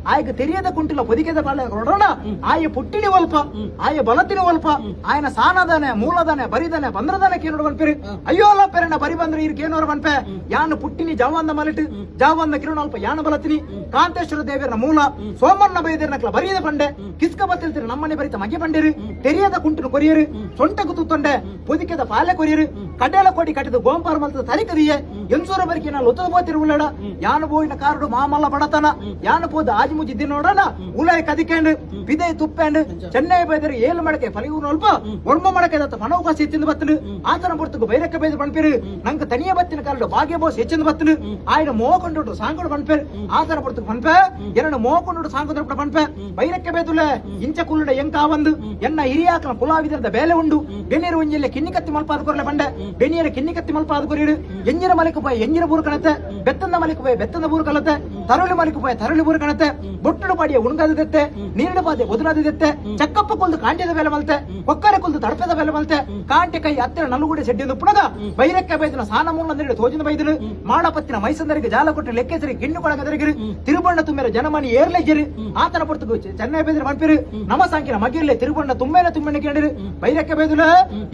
ఆయనకు తెలియద కుంటిలో పొదికేద పడన ఆయ పుట్టిని వల్ప ఆయ బలతిని వల్ಪ ఆయన ಸಾನದಾನೆ ಮೂಲದಾನೆ ಬರಿದಾನೆ ಬಂದ್ರದಾನೆ ಕೇನೋಡು ಬನ್ಪೇರಿ ಅಯ್ಯೋಲ ಪೆರನ ಬರಿ ಬಂದ್ರೆ ಇರ್ ಕೇನೋರು ಬನ್ಪೆ ಯಾನು ಪುಟ್ಟಿನಿ ಜಾವಂದ ಮಲಿಟ್ ಜಾವಂದ ಕಿರಣಲ್ಪ ಯಾನು ಬಲತಿನಿ ಕಾಂತೇಶ್ವರ ದೇವರ ಮೂಲ ಸೋಮಣ್ಣ ಬೈದೇರ್ನಕ್ಲ ಬರಿಯದ ಬಂಡೆ ಕಿಸ್ಕ ಬತ್ತಿರ್ತೀರಿ ನಮ್ಮನೆ ಬರಿತ ಮಗೆ ಬಂಡಿರಿ ತೆರಿಯದ ಕುಂಟಿನ ಕೊರಿಯರು ಸೊಂಟకు ತುತ್ತೊಂಡೆ పొదికేದ ಪಾಲೆ ಕೊರಿಯರು ಕಡ್ಡೆಲ ಕೋಡಿ ಕಟ್ಟಿದ ಗೋಂಪಾರ ಮಲ್ತದ ತರಿಕದಿಯೆ ಎನ್ಸೂರ ಬರಿಕೆ ನಾನು ಒತ್ತದ ಬೋತಿರು ಉಳ್ಳಡ ಯಾನು ಬೋಯಿನ ಕಾರುಡು ಮಾಮಲ್ಲ ಬಡತನ ಯಾನು ಪೋದ ಆಜಿ ಮುಜ್ಜಿದ್ದಿ ನೋಡೋಣ ಉಲಾಯ ಕದಿಕಂಡು ಬಿದೆ ತುಪ್ಪಂಡು ಚೆನ್ನೈ ಬೈದರೆ ಏಳು ಮಡಕೆ ಫಲಿಯೂರು ಅಲ್ಪ ಒಡ್ಮ ಮಡಕೆ ದತ್ತ ಮನೋಕಾಸ ಹೆಚ್ಚಿಂದ ಬತ್ತನು ಆತನ ಪುರ್ತಕು ಬೈರಕ್ಕೆ ಬೈದು ಬಣ್ಪೇರು ನಂಗೆ ತನಿಯ ಬತ್ತಿನ ಕಾಲಡು ಭಾಗ್ಯ ಬೋಸ್ ಹೆಚ್ಚಿಂದ ಬತ್ತನು ಆಯ್ನ ಮೋಕೊಂಡು ಸಾಂಗಳು ಬಣ್ಪೇರು ಆತನ ಪುರ್ತಕು ಬಣ್ಪೆ ಎರಡು ಮೋಕೊಂಡು ಸಾಂಗದ ಬಣ್ಪೆ ಬೈರಕ್ಕೆ ಬೈದುಲೆ ಇಂಚ ಕುಲ್ಲುಡ ಎಂಕ ಒಂದು ಎನ್ನ ಹಿರಿಯಾಕನ ಪುಲಾವಿದರದ ಬೇಲೆ ಉಂಡು ಬೆನೀರು ಒಂಜಿಲ್ಲ ಕಿನ್ನಿ ಕತ್ತಿ ಮಲ್ಪಾದ ಕೊರಲೆ ಬಂಡೆ ಬೆನಿಯರ ಕಿನ್ನಿ ಕತ್ತಿ ಮಲ್ಪಾದ ಕೊರಿಡು ಎಂಜಿನ ಮಲಿಕ ಪೋಯ ಎಂಜಿನ ಬೂರು ಕಣತೆ ಬೆತ್ತಂದ ಮಲಿಕ ಪೋಯ ಬೆತ್ತಂದ ಬೂರು ಕಲತೆ ತರಳಿ ಮಲಿಕ ಪೋಯ ತರಳಿ ಬೂರು ಕಣತೆ ಬೊಟ್ಟುಡು ಪಾಡಿಯ ಉಣ್ಗದತ್ತೆ ನೀರಿನ ಬಾದೆ ಒದುರಾದತ್ತೆ ಚಕ್ಕಪ್ಪ ಕೊಲ್ದು ಕಾಂಟ್ಯದ ಬೆಲೆ ಮಲ್ತೆ ಕೊಕ್ಕರೆ ಕೊಲ್ದು ತಡಪದ ಬೆಲೆ ಮಲ್ತೆ ಕಾಂಟೆ ಕೈ ಹತ್ತಿರ ನಲುಗುಡೆ ಸೆಡ್ಡಿಂದು ಪುಣಗ ಬೈರಕ್ಕೆ ಬೈದಿನ ಸಾನ ಮೂಲ ನೀಡಿ ತೋಜಿನ ಬೈದರು ಮಾಡಪತ್ತಿನ ಮೈಸಂದರಿಗೆ ಜಾಲ ಕೊಟ್ಟು ಲೆಕ್ಕೆಸರಿ ಗಿಣ್ಣು ಕೊಳಗದರಿಗಿರಿ ತಿರುಬಣ್ಣ ತುಂಬೇರ ಜನಮನಿ ಏರ್ಲೆಜ್ಜರಿ ಆತನ ಪುರ್ತಕು ಚೆನ್ನೈ ಬೈದ್ರೆ ಮನ್ಪಿರು ನಮ ಸಾಂಕಿನ ಮಗಿರ್ಲೆ ತಿರುಬಣ್ಣ ತುಂಬೆನ ತುಂಬೆನ ಕೇಳಿರು ಬೈರಕ್ಕೆ ಬೈದುಲ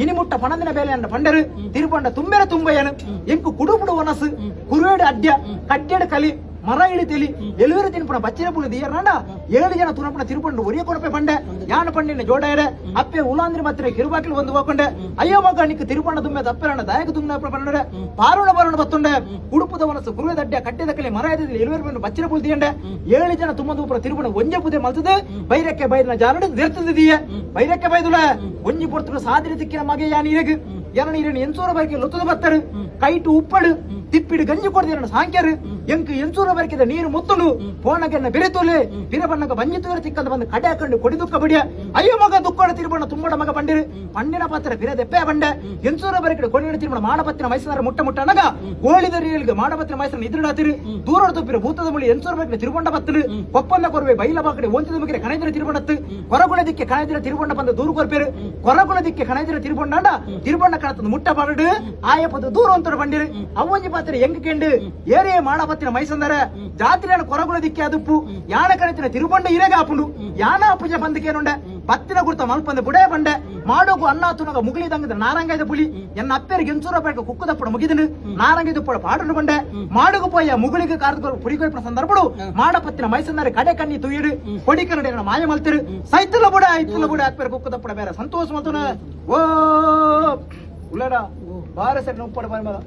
ಇನಿಮುಟ್ಟ ಪಣದಿನ ಬೇಲೆ ಅನ್ನ ಪಂಡರು ತಿರುಬಣ್ಣ ತುಂಬೆನ ತುಂಬಯ್ಯನು ಎಂಕು ಕುಡುಪುಡು ವನಸು ಕುರುವೇಡು ಅಡ್ಯ ಕಡ್ಡೆಡು ಕಲಿ ಮರ ಇಳಿತೇಲಿ ಎಲ್ವೇರು ತಿನ್ಪಣ ಬಚ್ಚಿನ ಪುಣ ದಿಯರ್ನಾಂಡ 7 ಜನ ತುನಪಣ ತಿರುಪಂಡು ಒರಿಯ ಕೊಡಪೆ ಬಂಡೆ ಯಾನ ಪಂಡಿನ ಜೋಡಾಯರೆ ಅಪ್ಪೆ ಉಲಾಂದ್ರಿ ಮತ್ತೆ ಕಿರುಬಾಕಿಲು ಒಂದು ಹೋಕೊಂಡೆ ಅಯ್ಯೋ ಮಗ ನಿಕ್ ತಿರುಪಂಡ ತುಂಬೆ ತಪ್ಪೆರಣ್ಣ ದಾಯಕ ತುಂಬ ಪಂಡೆ ಪಾರುಣ ಬರೋಣ ಬತ್ತುಂಡೆ ಉಡುಪುದ ವನಸು ಕುರುವೆ ದಡ್ಡ ಕಟ್ಟೆದ ಕಲೆ ಮರ ಎದ್ದಿಲ್ಲ ಎಲ್ವೇರು ಬಂದು ಬಚ್ಚಿನ ಪುಲ್ ದಿಯಂಡೆ 7 ಜನ ತುಂಬ ದೂಪರ ತಿರುಪಣ ಒಂಜೆ ಪುದೆ ಮಲ್ತದೆ ಬೈರಕ್ಕೆ ಬೈದನ ಜಾರಡು ದಿರ್ತದಿದೀಯ ಬೈರಕ್ಕೆ ಬೈದುಲ ಒಂಜಿ ಪೊರ್ತುಲು ಸಾದಿರಿ ತಿಕ್ಕಿನ ಮಗೆ ಯಾನೀರೆಗ್ ಎರಡನೇ ಎನ್ಸೂರ ಬೈಕೆ ಲೊತ್ತದ ಬತ್ತರು ಕೈಟು ಉಪ್ಪಡು ತಿಪ್ಪಿಡು ಗಂಜಿ ಕೊಡ್ದಿರಣ್ಣ ಸಾಂಕ್ಯರು ಎಂಕ್ ಎನ್ಸೂರ ಬೈಕಿದ ನೀರು ಮುತ್ತುಂಡು ಪೋಣಗೆನ್ನ ಬೆರೆತೋಲೆ ಪಿರಬಣ್ಣಗ ಬಂಜಿ ತೂರ ತಿಕ್ಕಂದ ಬಂದು ಕಡೆ ಹಾಕೊಂಡು ಕೊಡಿ ದುಃಖ ಬಡಿಯ ಅಯ್ಯೋ ಮಗ ದುಃಖೋಡ ತಿರುಬಣ್ಣ ತುಂಬಡ ಮಗ ಬಂಡಿರು ಪಂಡಿನ ಪಾತ್ರ ಪಿರದೆಪ್ಪೆ ಬಂಡೆ ಎನ್ಸೂರ ಬೈಕಿಡ ಕೊಡಿ ತಿರುಬಣ ಮಾಡಪತ್ತಿನ ಮೈಸೂರ ಮುಟ್ಟ ಮುಟ್ಟ ಅನಗ ಗೋಳಿದರಿಯಲ್ಗೆ ಮಾಡಪತ್ತಿನ ಮೈಸೂರ ನಿದ್ರಡಾತಿರು ದೂರ ತುಪ್ಪಿರ ಭೂತದ ಮುಳಿ ಎನ್ಸೂರ ಬೈಕಿನ ತಿರುಬಂಡ ಬತ್ತರು ಕೊಪ್ಪಂದ ಕೊರವೆ ಬೈಲ ಬಾಕಡೆ ಒಂಚದ ಮುಗಿರೆ ಕಣೈದಿರ ತಿರುಬಣ್ಣತ್ತು ಕೊರಗುಳದಿಕ್ಕೆ ಕಣೈದಿರ ತಿರುಬಣ್ಣ ಬಂದ ದೂರ ಕೊರ್ಪೇರು ಕೊರಗುಳದಿಕ್ಕೆ ಕಣೈದಿರ ತಿರುಬಣ್ಣಾಂಡ ತಿರುಬಣ್ಣ ಕಣತದ ಮುಟ್ಟ ಬಾರಡು ಆಯಪದ ದೂರ ಒಂತರ ಬಂಡಿರು ಅವೊಂಜಿ ಪಾತ್ರ ಎಂಗ ಕೆಂಡು ಏರೇ ಮಾಡಪತ್ತಿನ ಮೈಸಂದರ ಜಾತ್ರೆಯನ್ನು ಕೊರಗುಳದಿಕ್ಕೆ ಅದುಪ್ಪು ಯಾನ ಕಣತಿನ ತಿರುಬಂಡ ಇರೆಗ ಆಪುಂಡು ಯಾನ ಅಪ್ಪುಜ ಬಂದಕೇನುಂಡೆ ಪತ್ತಿನ ಗುರ್ತ ಮಲ್ಪಂದ ಬುಡೇ ಬಂಡೆ ಮಾಡೋಕು ಅನ್ನ ತುನಗ ಮುಗಿಲಿದಂಗದ ನಾರಂಗೈದ ಪುಲಿ ಎನ್ನ ಅಪ್ಪೇರಿಗೆ ಎನ್ಸೂರ ಬೇಕ ಕುಕ್ಕದಪ್ಪಡ ಮುಗಿದನು ನಾರಂಗೈದ ಪುಡ ಪಾಡು ಬಂಡೆ ಮಾಡುಗು ಪೋಯ ಮುಗುಳಿಗೆ ಕಾರ್ದ ಪುರಿಗೊಯ್ಪನ ಸಂದರ್ಭಡು ಮಾಡಪತ್ತಿನ ಮೈಸಂದರ ಕಡೆ ಕಣ್ಣಿ ತುಯ್ಯಿಡು ಕೊಡಿ ಕನ್ನಡ ಮಾಯ ಮಲ್ತಿರು ಸೈತಲ ಬುಡ ಐತಲ ಬುಡ ಅಪ್ಪೇರ ಕುಕ್ಕದಪ್ಪಡ ಬೇರೆ ಸಂತೋಷ ಮಲ್ತನ ಓ ಉಳ್ಳಡ ಬಾರ ಸರಿ ಉಪ್ಪಡ ಬಾರ